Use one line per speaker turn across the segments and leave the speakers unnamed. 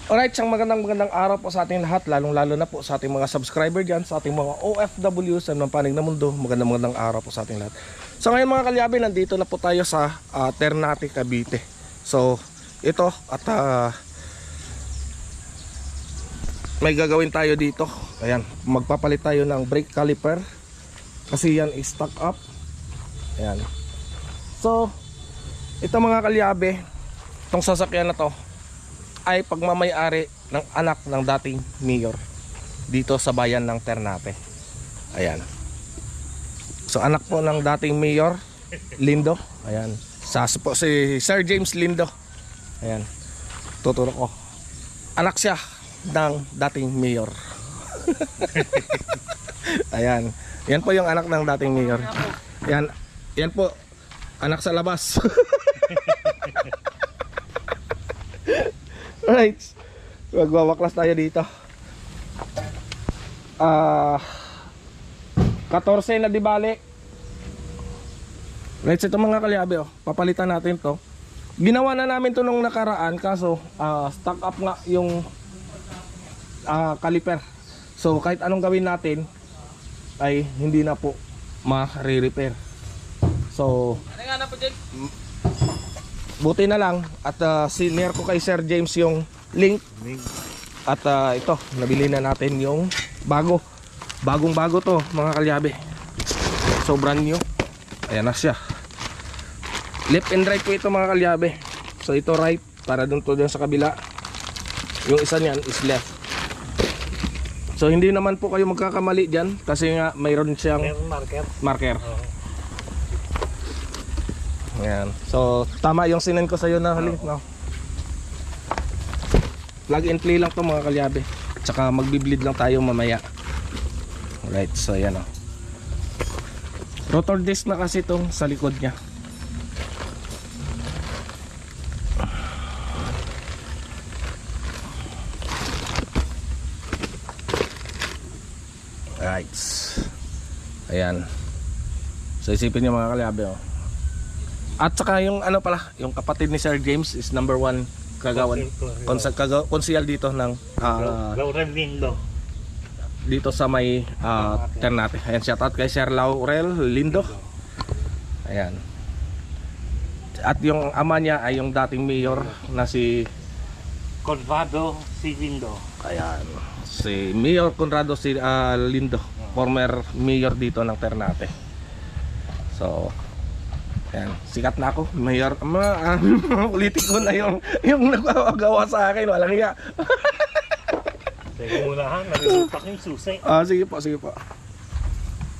Alright, siyang magandang araw po sa ating lahat, lalong-lalo na po sa ating mga subscriber dyan, sa ating mga OFW sa mga panig na mundo. Magandang araw po sa ating lahat. So ngayon mga kalyabe, nandito na po tayo sa Ternate, Cavite. So ito at may gagawin tayo dito. Ayan, magpapalit tayo ng brake caliper kasi yan is stuck up. Ayan. So ito mga kalyabe, itong sasakyan na to ay pagmamay-ari ng anak ng dating mayor dito sa bayan ng Ternate. Ayan. So anak po ng dating mayor Lindo. Ayan. Po si Sir James Lindo. Ayan. Tuturo ko. Anak siya ng dating mayor. Ayan. Yan po yung anak ng dating mayor. Yan. Yan po anak sa labas. Alright, magwawaklas tayo dito. 14 na di bali. Right, ito mga kalyabe, papalitan natin to. Ginawa na namin to nung nakaraan, kaso stuck up nga yung caliper. So kahit anong gawin natin ay hindi na po ma-re-repair. So buti na lang at senior ko kay Sir James yung link. At ito, nabili na natin yung bagong bago to mga kalyabe. So brand new. Ayan na siya. Left and right po ito mga kalyabe. So ito right para dun sa kabila. Yung isa niyan is left. So hindi naman po kayo magkakamali dyan kasi nga mayroon siyang marker. Ayan. So tama yung sinend ko sa iyo na link, no? Plug and play lang to mga kalyabe. Tsaka magbi-bleed lang tayo mamaya. Alright, so ayan, oh. Rotor disc na kasi itong sa likod niya. Alright. Ayan. So isipin niyo mga kalyabe, oh. At saka yung ano pala, yung kapatid ni Sir James is number 1 kagawan konsyal dito ng
Laurel Lindo.
Dito sa may Ternate. Ayan, shout out kay Sir Laurel Lindo. Ayan. At yung ama niya ay yung dating mayor na si
Conrado C. Lindo.
Ayan, si Mayor Conrado C. Lindo, former mayor dito ng Ternate. So ayan, sikat na ako, mayor, politiko na yung nagagawa sa akin, walang hiya.
Teka muna ha, nalimutak yung susi.
Sige po.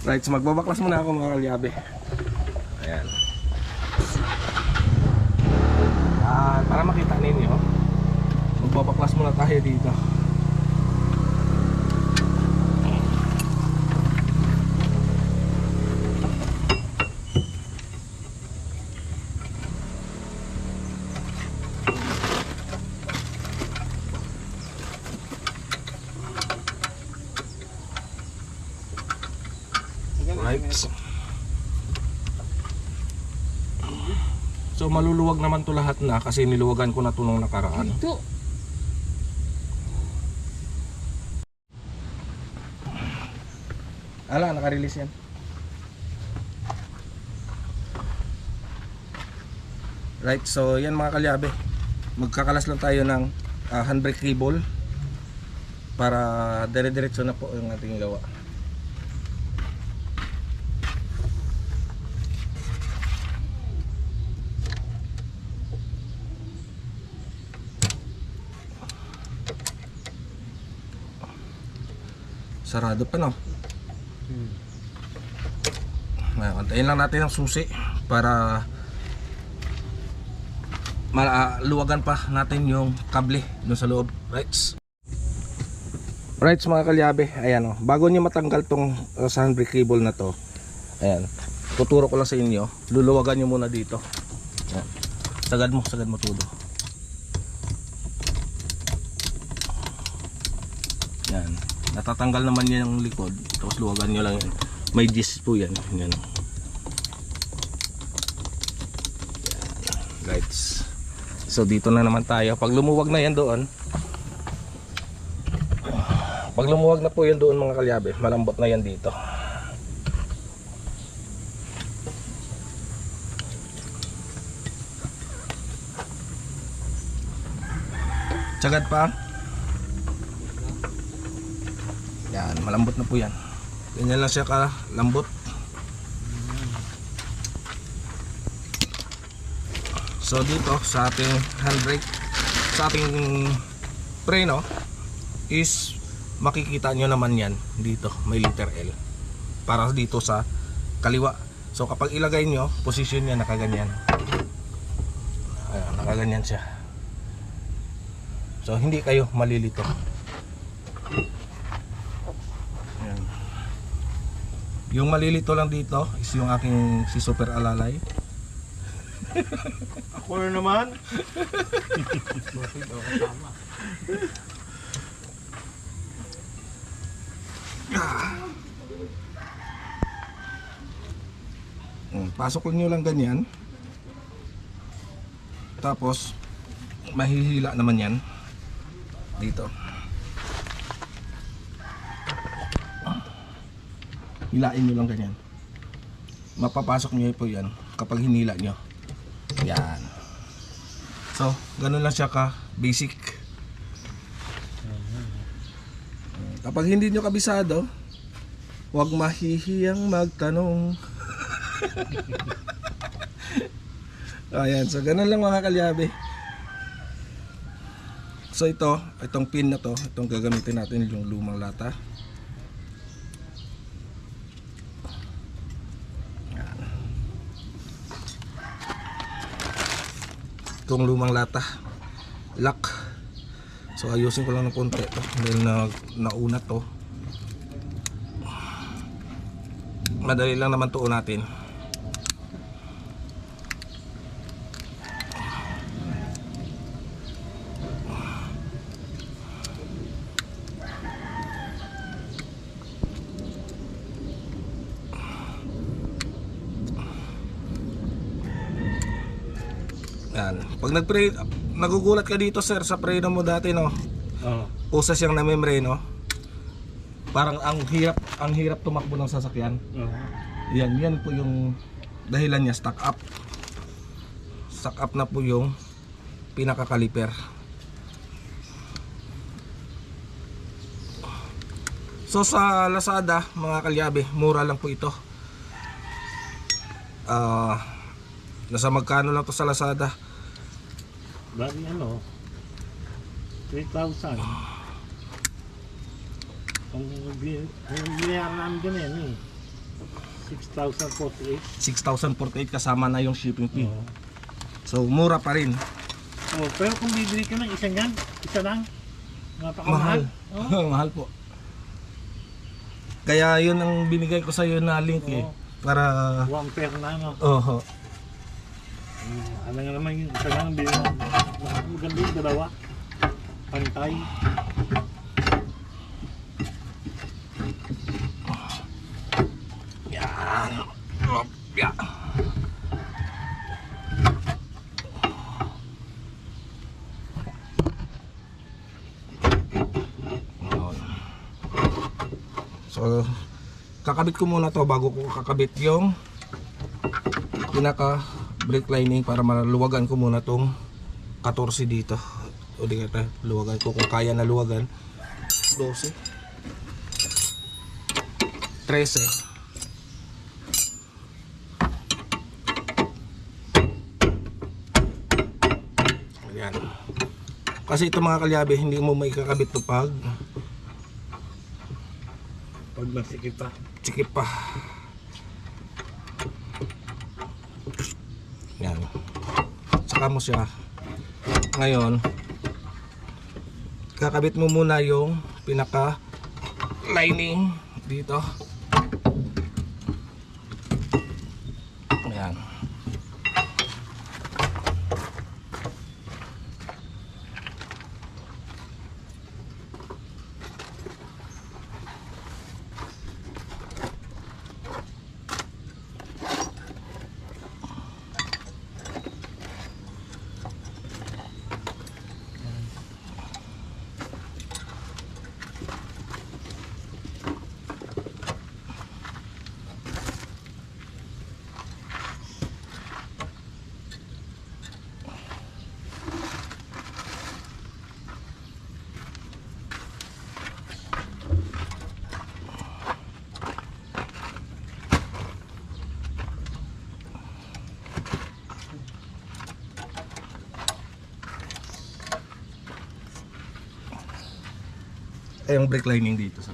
Right, so magbabaklas muna ako mga kalyabe. Ayan. Para makita ninyo, magbabaklas muna tayo dito. So maluluwag naman to lahat na kasi niluwagan ko na to nung nakaraan. Ala, naka-release yan. Right, so yan mga kalyabe. Magkakalas lang tayo ng handbrake cable para dire-diretso na po yung ating gawa. Sarado pa, no? Antayin lang natin ang susi para luwagan pa natin yung kable doon sa loob. Right mga kalyabe, ayan, oh. Bago nyo matanggal tong sa handbrake cable na to, ayan, tuturo ko lang sa inyo. Luluwagan nyo muna dito. Ayan. Sagad mo tulo. Yan, natatanggal naman yan yung likod. Tapos luwagan nyo lang yan. May disc po yan. Yan. Right. So dito na naman tayo. Pag lumuwag na yan doon, Pag lumuwag na po yan doon mga kalyabe, malambot na yan dito. Sagad pa. Yan, malambot na po yan. Ganyan lang siya kalambot. So dito sa ating handbrake, sa ating preno is makikita nyo naman yan dito, may letter L para dito sa kaliwa. So kapag ilagay nyo, position niya nakaganyan. Ayan, nakaganyan siya. So hindi kayo malilito. Ayan. Yung malilito lang dito is yung aking si Super Alalay.
Ako na naman.
Pasok nyo lang ganyan. Tapos mahihila naman yan dito. Hilain nyo lang ganyan. Mapapasok nyo po yan kapag hinila nyo. Yan. So, ganun lang siya ka basic. Kapag hindi nyo kabisado, huwag mahihiyang magtanong. Ayan, so ganun lang mga kalyabe. So itong pin na to, itong gagamitin natin yung lumang lata. Itong lumang lata lock. So ayusin ko lang ng konti to dahil nauna to. Madali lang naman to natin. Yan. Pag nag-pray, nagugulat ka dito sir sa preno mo dati no. Usas yung namembre no. Parang ang hirap tumakbo ng sasakyan. Yan po yung dahilan niya, stock up. Stock up na po yung pinaka-caliper. So sa Lazada, mga kalyabe, mura lang po ito. Nasa magkano lang to sa Lazada?
Bali 3,000. Ang binayaran namin ganyan eh. 6,048.
6,048 kasama na yung shipping fee. So mura pa rin.
Pero kung bibili ka ng isa niyan, isa lang, napakamahal.
Mahal. Mahal po. Kaya yun ang binigay ko sa iyo na link eh. Para
1 pair na
Oho.
Ano nga naman yung isa lang, maganda yung dalawa. Pantay.
Yan. Yeah. So kakabit ko muna to bago ko kakabit yung pinaka brake lining para maluwagan ko muna tong 14 dito. O di kata luwagan ko kung kaya na luwagan. 12 13. Ayan. Kasi ito mga kalyabe, hindi mo maikakabit to pag
masikip pa.
sikip pa. Yan. Saka mo siya. Ngayon, kakabit mo muna yung pinaka lining dito. Ayan. yung brake lining dito sa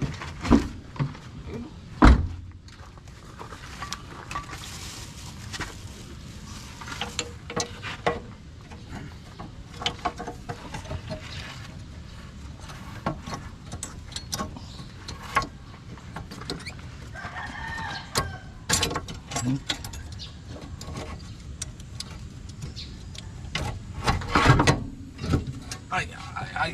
ay ay ay.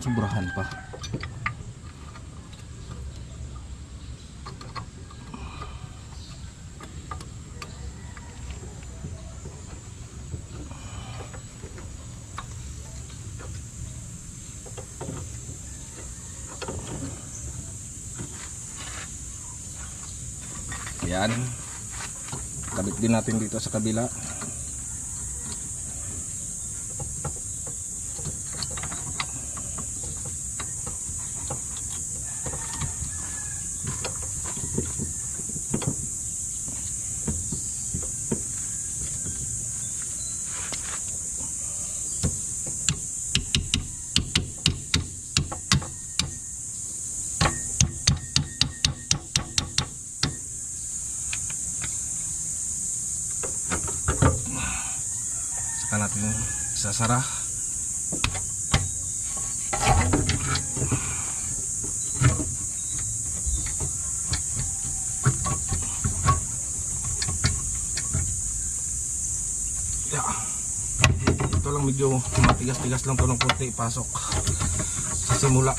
Sobrahan pa. Yan. Kabit din natin dito sa kabila. Saka natin sasara. Yeah. Ito lang medyo matigas-tigas lang to ng konti pasok sa simula.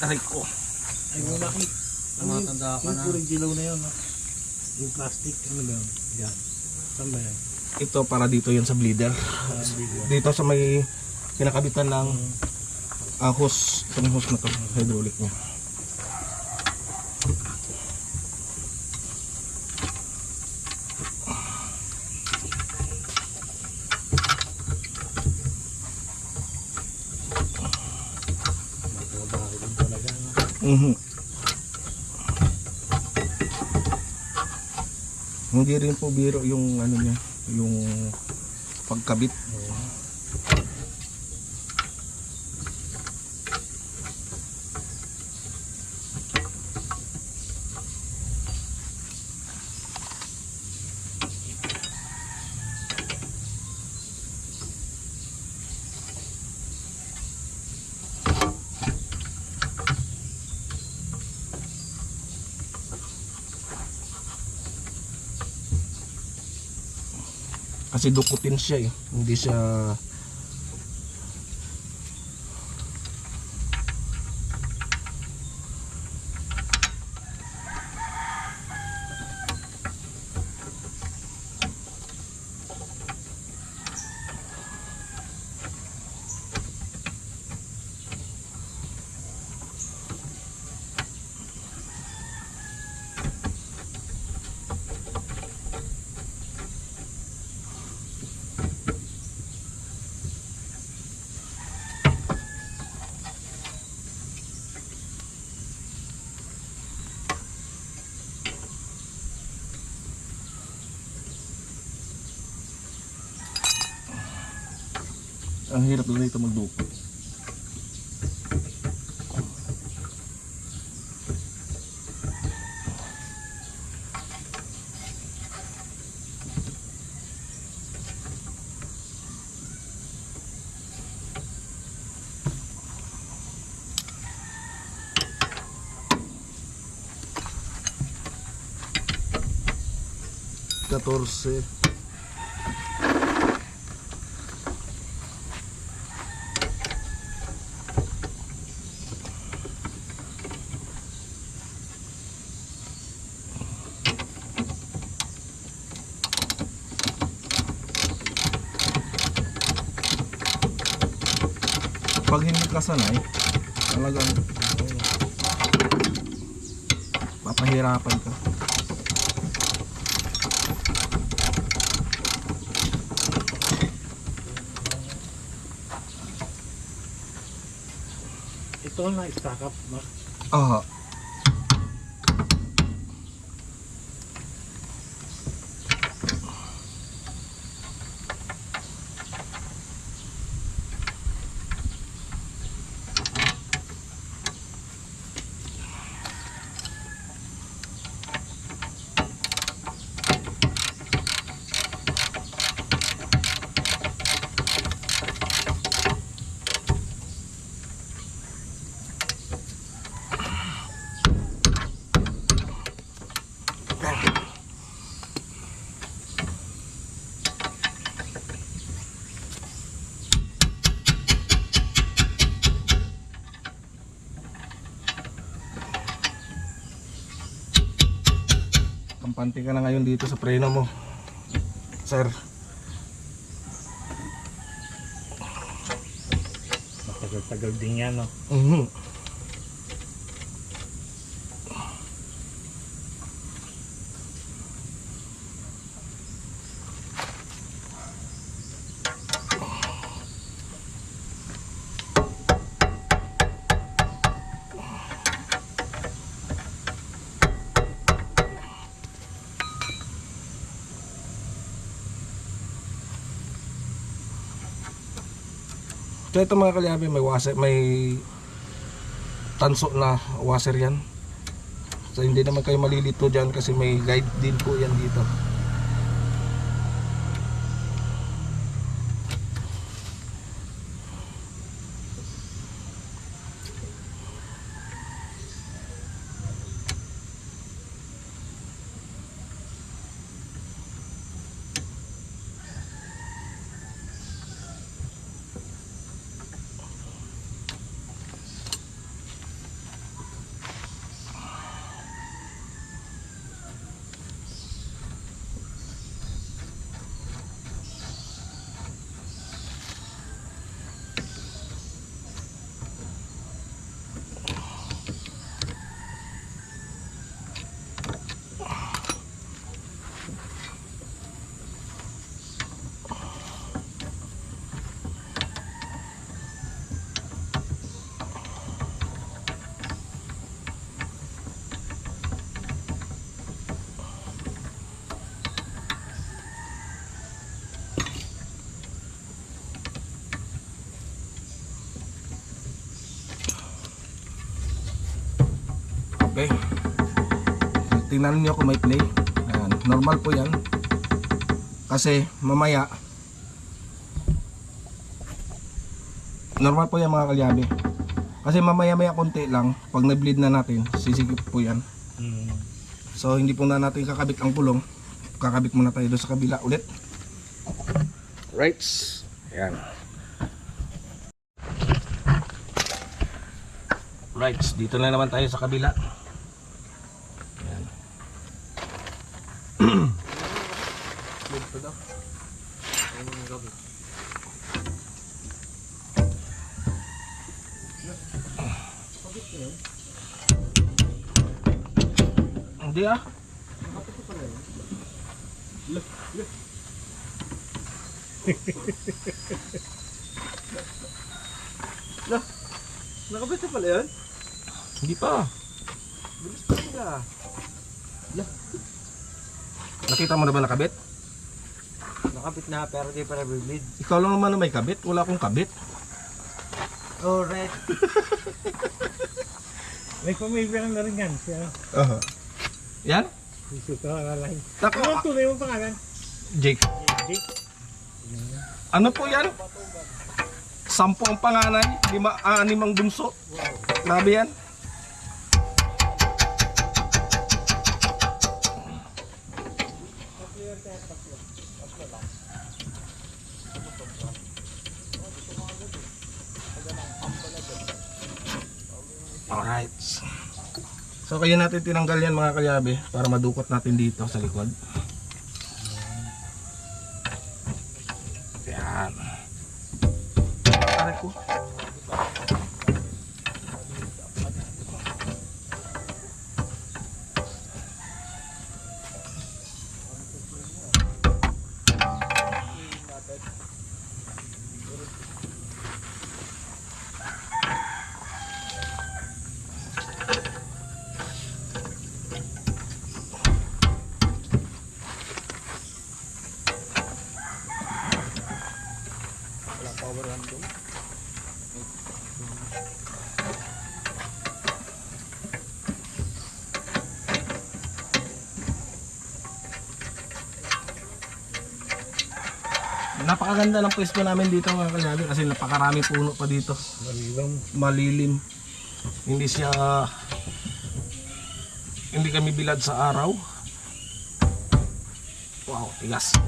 Aray ko.
Ay, wala kang...
Tumatanda ka
Yung
na.
purong dilaw na yun, no? Yung plastic, ano ba yun? Yan. Saan ba yan?
Ito para dito yan sa bleeder.
Bigla.
Dito sa may kinakabitan ng hose. Itong hose na to, hydraulic niya.
Matabaho din talaga, no?
Hindi rin po biro yung ano niya, yung pagkabit. Kasi dukutin siya eh, hindi siya Ang hirap lang nito magdukot. Katorse. Pag hindi ka sanay, talagang papahirapan ka.
Ito na stack up, no?
Ah. Kampante ka na ngayon dito sa preno mo, sir.
Matagal-tagal din yan, no?
So ito mga kalyabe, may washer, may tanso na washer yan. So hindi naman kayo malilito dyan kasi may guide din po yan dito. Okay. Tingnan niyo kung may play. Ayan. Normal po yan. Kasi mamaya normal po yan mga kalyabe. Kasi mamaya konti lang, pag na-bleed na natin, sisikip po yan. So hindi po na natin kakabit ang pulong. Kakabit muna tayo doon sa kabila ulit. Right. Ayan. Right, dito na naman tayo sa kabila. Ayan. Dito daw. Hindi ah.
Nakabit na pala yun?
Hindi pa.
Bilis pa sila.
Nakita mo na ba nakabit?
nakakapit na pero di pa nabibid.
Ikaw lang naman na may kabit. Wala akong kabit.
Oh, red.
May pamibirang na rin yan. Siya,
Yan?
susuka ka lalay.
Tako.
Ano ang tunay mong pangalan?
Jake.
Jake?
Ano po yan? 10 ang panganay, 6 ang bunso. Grabe yan. Alright. So kaya natin tinanggal yan mga kalyabe para madukot natin dito sa likod. Yan. Aray ko. Napakaganda ng pwesto namin dito mga kalyabe kasi napakarami puno pa dito. Malilim. Hindi kami bilad sa araw. Wow, tigas.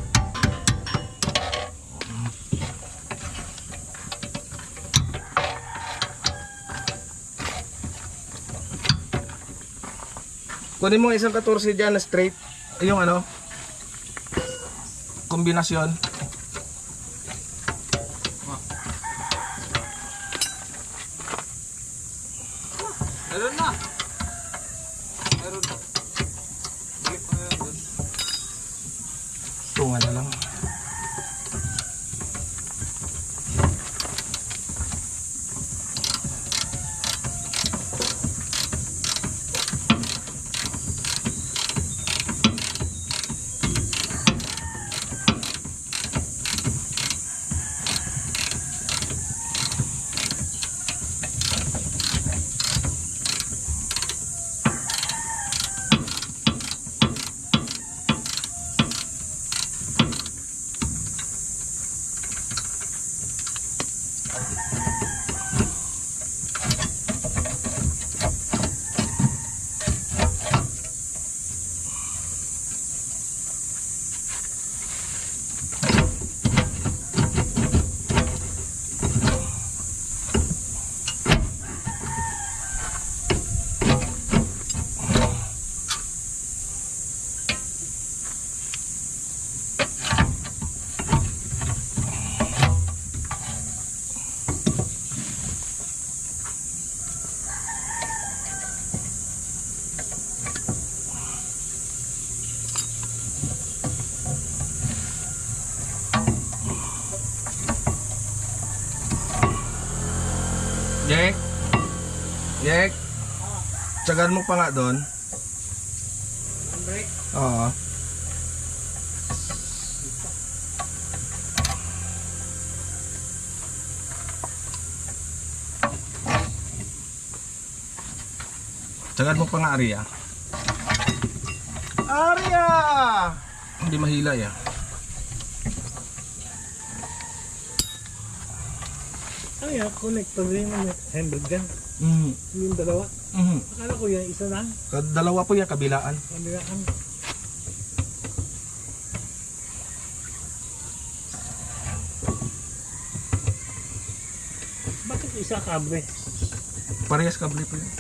Kunin mo isang 14 dyan na straight. Yung ano, kombinasyon.
Meron na. Meron na. Balik mo yun dun.
Tunga na lang. Jek? Jek? Tsagaan mo pa nga doon.
Break.
Oo. Tsagaan mo pa nga, Arya. Arya! Hindi mahila ya.
Ano yan? Connector rin ng handle gun. Yung dalawa. Akala ko yan, isa lang.
Dalawa po yan, kabilaan.
Kabilaan. Bakit isa kable?
Parehas kable po yan.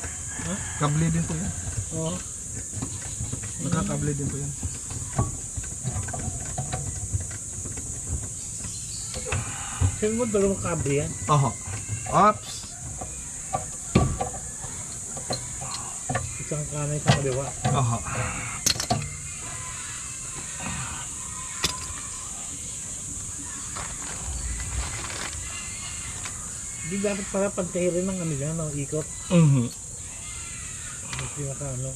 Ha?
Kable din po yan.
Oo.
Nagkakable din po yan.
Sabi mo dalawang kable yan?
Oho. Ops.
Isang kanan, isang kaliwa.
Oho.
Di dapat para pagkahirin ng ano yan, ng ikot. Yung pinaka ano.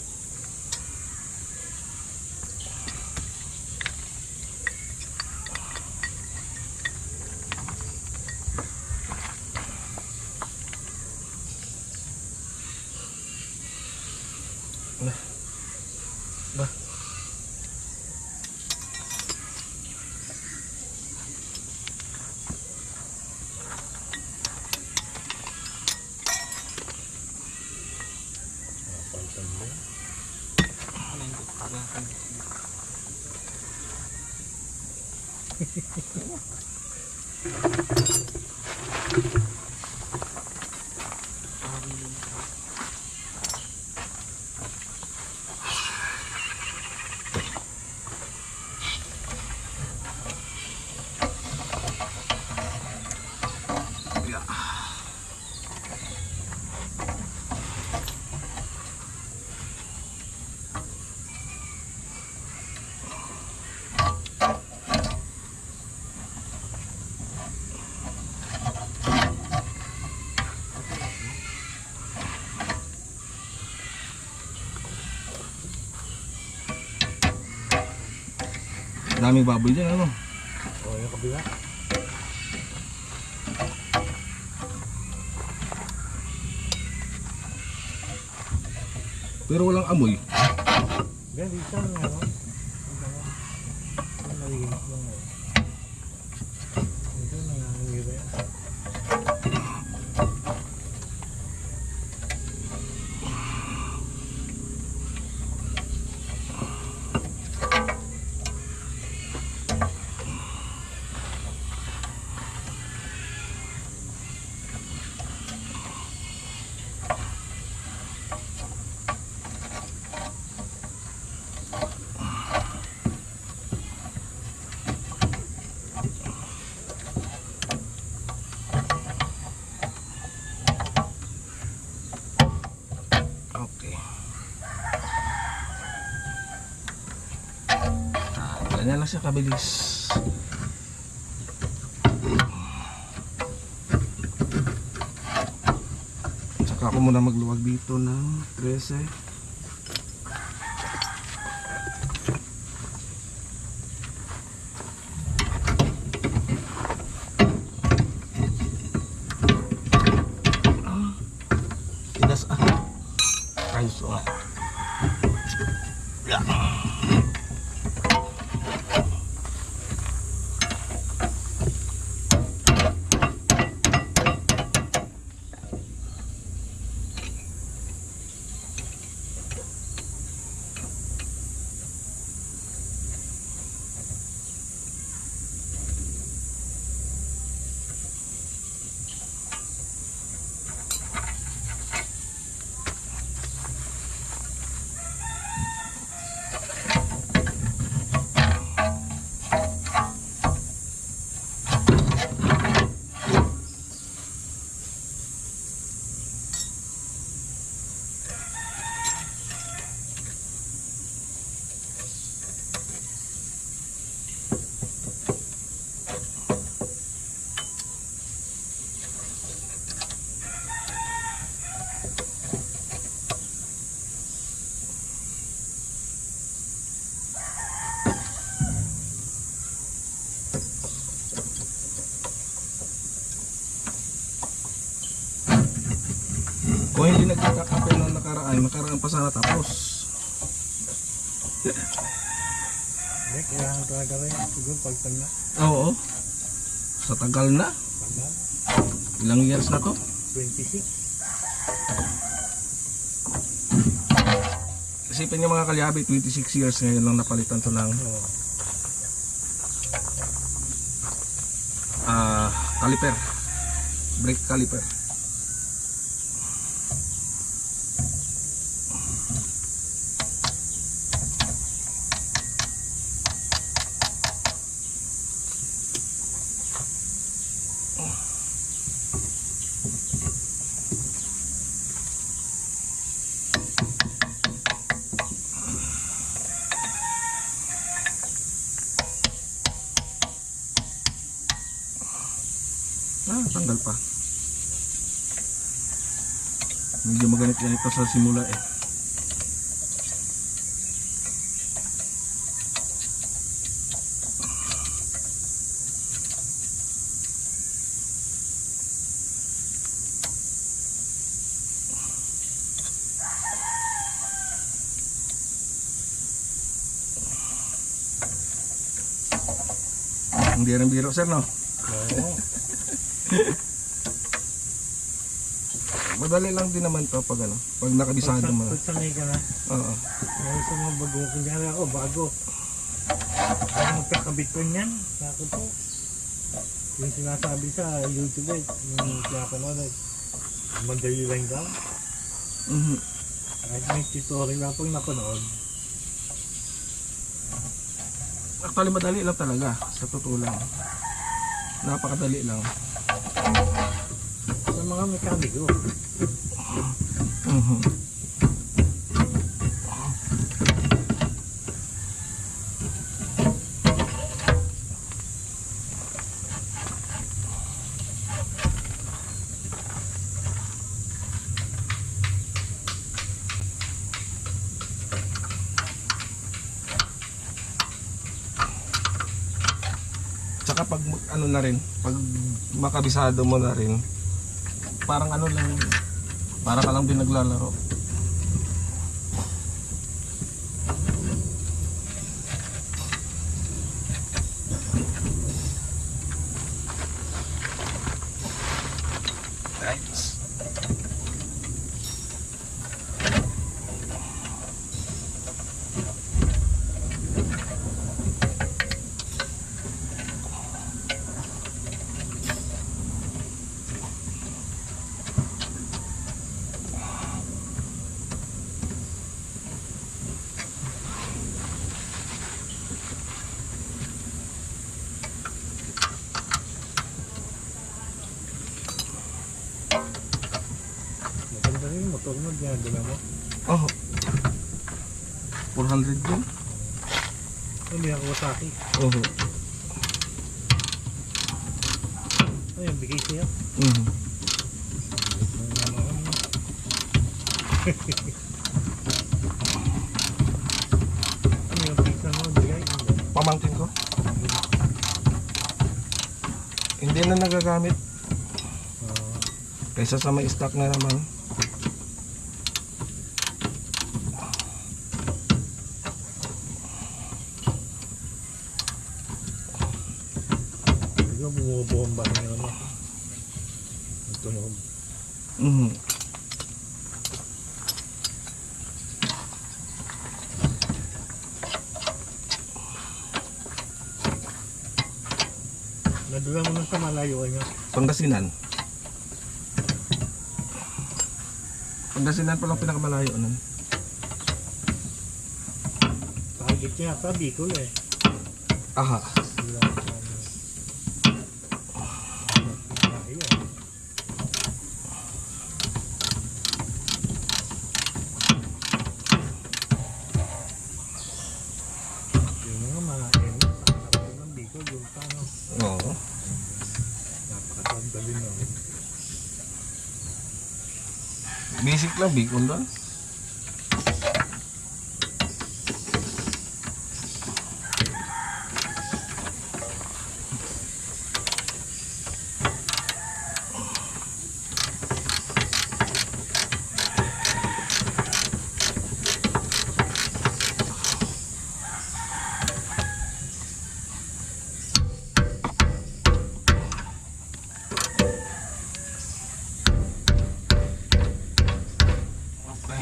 Daming baboy dyan, ano?
O, yung kabila.
Pero walang amoy.
Ganyan, dito ang ano. Ang naliginis lang eh. Dito nangangiba yan.
Okay. Ganyan lang siya kabilis. Saka ako muna magluwag dito ng 13. Tigas ayos oh. Yeah. Kung hindi nagkakakape nung nakaraan pa sana tapos.
Hindi, kailangan talaga rin. Siguro pagtag na.
Oo. Sa tagal na.
Tagal.
Ilang years na to?
26.
Isipin niyo mga kalyabi, 26 years ngayon lang napalitan to ng
Oo.
caliper. Brake caliper. Tanggal pa. Medyo maganit yan ito sa simula eh. Hindi rin biro sir no?
Oo.
Madali lang din naman to pag ano, pag nakabisado mo na.
Pag sanay ka na.
Oo.
Ngayon sa mga bago. Kunyari ako, bago. Ay, magkakabit ko niyan. Sako po. Yung sinasabi sa YouTube eh, yung pinapanood eh, madali lang daw. Kahit may tutorial na pong napanood.
Actually madali lang talaga sa totoo lang. Napakadali lang.
Sa mga mekaniko.
Tsaka pag ano na rin, pag makabisado mo na rin, parang ano lang, para ka lang din naglalaro. Nice.
Maganda rin yung motor mo, ginagawa mo.
Oh. 400 din.
Hindi ako Kawasaki.
Oo.
Ayun, bigay siya. Ano yung pizza mo, bigay?
Pamangkin ko. Hindi na nagagamit. Kaysa sa may stock na naman.
Ikaw bumubomba na yun. Ang tunog. Nadala mo lang sa malayo niya.
Pangasinan. Pangasinan pa lang pinakamalayo nun.
Target niya sa Bicol eh.
Aha.
Yung mga mga sa ng Bicol, yung paano.
Oo.
Napakatandali na.
Basic lang, bacon doon. Okay.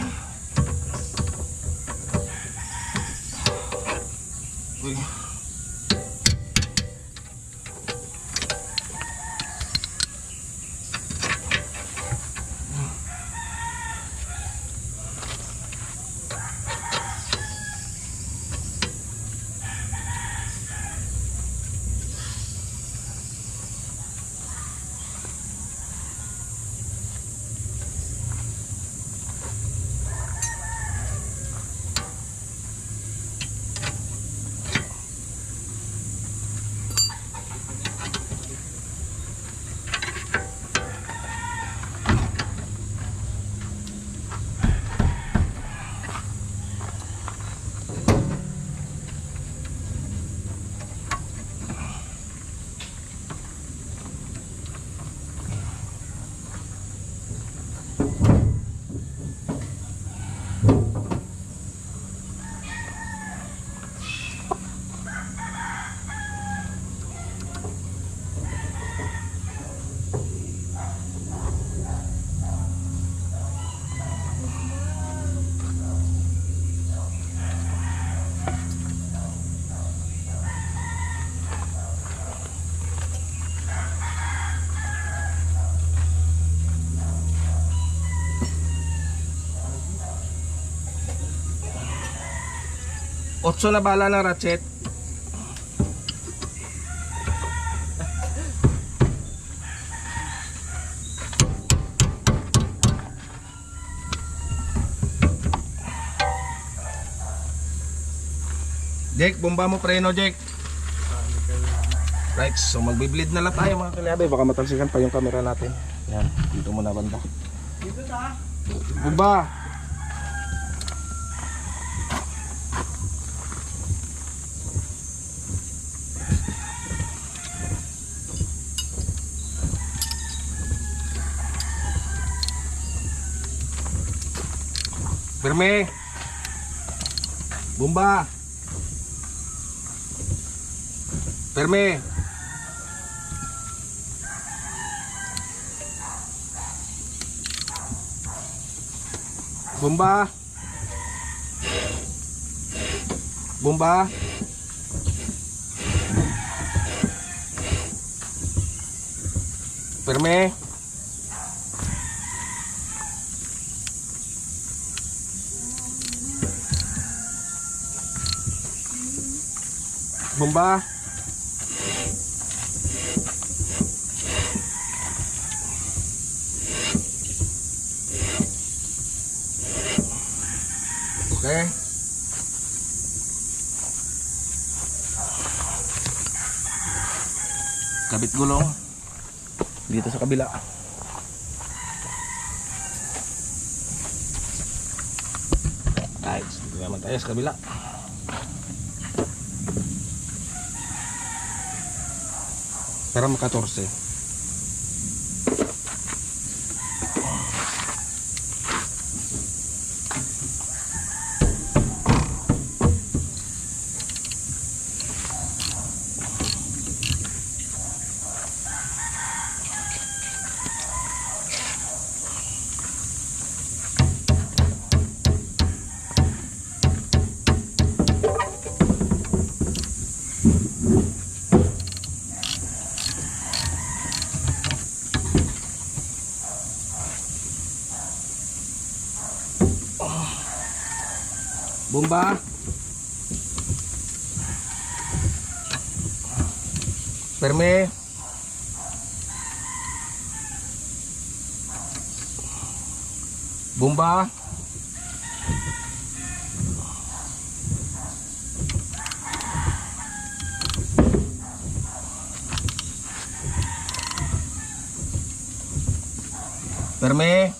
8 na bala ng ratchet. Jake, bomba mo preno, Jake. Right, so magbi-bleed na lang tayo mga kalyabe. Baka matalsikan pa yung camera natin. Yan, dito muna banda.
Dito ta.
Bomba! Firme! Bomba! Firme! Bomba! Bomba! Firme! Bomba! Okay. Kabit gulong dito sa kabila. Right, dito naman tayo sa kabila. Para maka-14. Bomba. Firme. Bomba. Firme.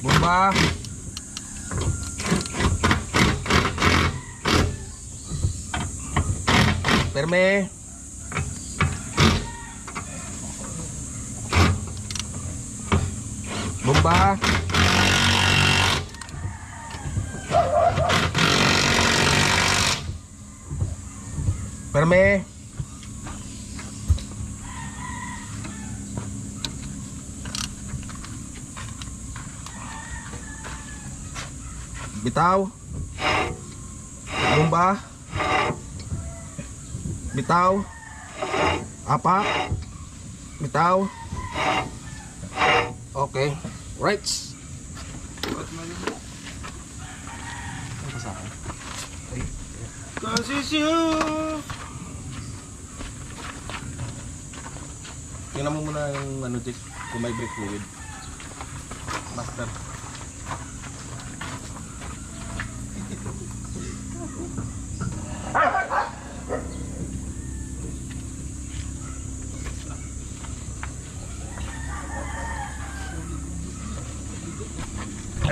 Bomba. Firme. Bomba. Firme. Bitaw. Bomba. Bitaw. Apa. Bitaw. Okay. Right. Tingnan mo muna yung ano, Jake, kung may brake fluid. Master.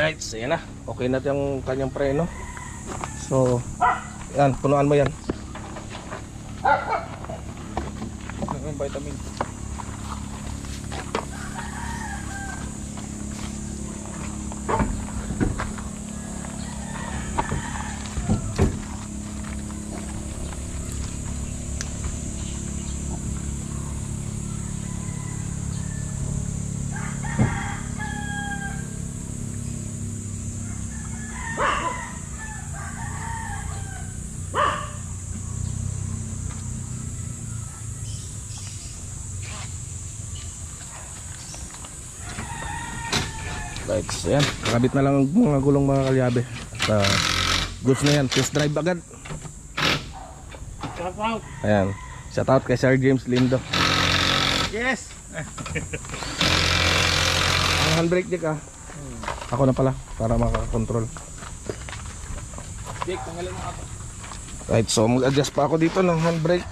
Alright, so yan na. Okay na yung kanyang preno. So, yan, punuan mo yan. Yung vitamin. Right, so yan. Nakabit na lang ang mga gulong mga kalyabe. At goods na yan. Test drive agad.
Shout out.
Ayan. Shout out kay Sir James Lindo.
Yes.
Ang handbrake Jack ah. Ako na pala para makakontrol.
Jake, tanggalin mo ako.
Right, so mag-adjust pa ako dito ng handbrake.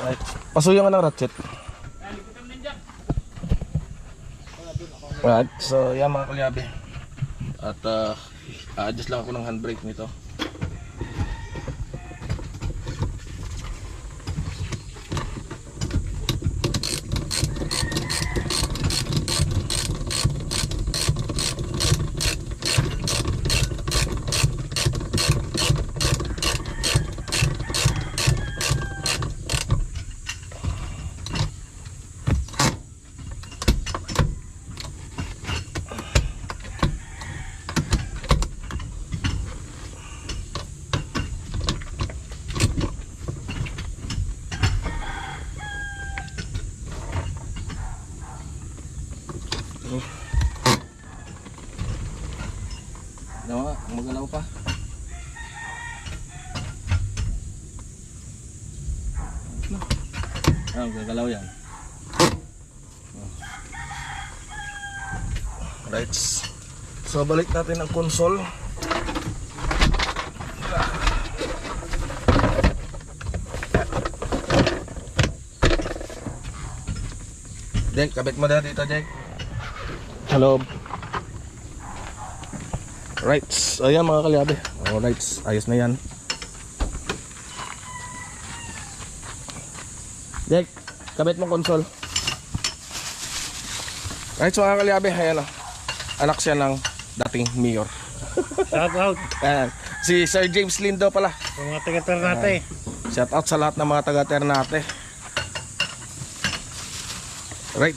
Right. Pasuyo nga ng ratchet. Right, so yan mga kalyabe. At a-adjust lang ako ng handbrake nito. Nawa, magalaw pa. Gagalaw yan. Right. So balik natin ang console. Jack, kabit mo na dito, Jack. Hello. Right, ayan mga kalyabe. Alright, ayos na yan. Jack, kabit mo console. Right, so mga kalyabe, ayan o. Anak siya ng dating mayor.
Shout out.
Ayan, si Sir James Lindo pala.
Sa mga taga-Ternate.
Shout out sa lahat ng mga taga Ternate. Right.